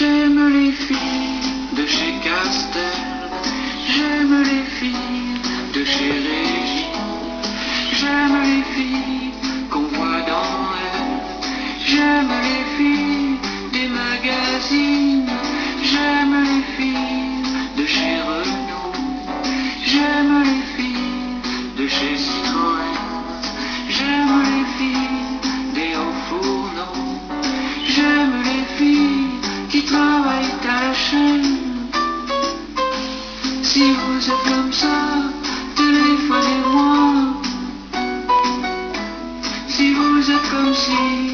J'aime les filles de chez Castel, j'aime les filles de chez Régis, j'aime les filles qu'on voit dans Elle, j'aime les filles des magazines, j'aime les filles de chez Renault, j'aime les filles de chez Citroën, j'aime les filles des hauts fourneaux, j'aime les filles qui travaillent à la chaîne. Si vous êtes comme ça, téléphonez-moi. Si vous êtes comme si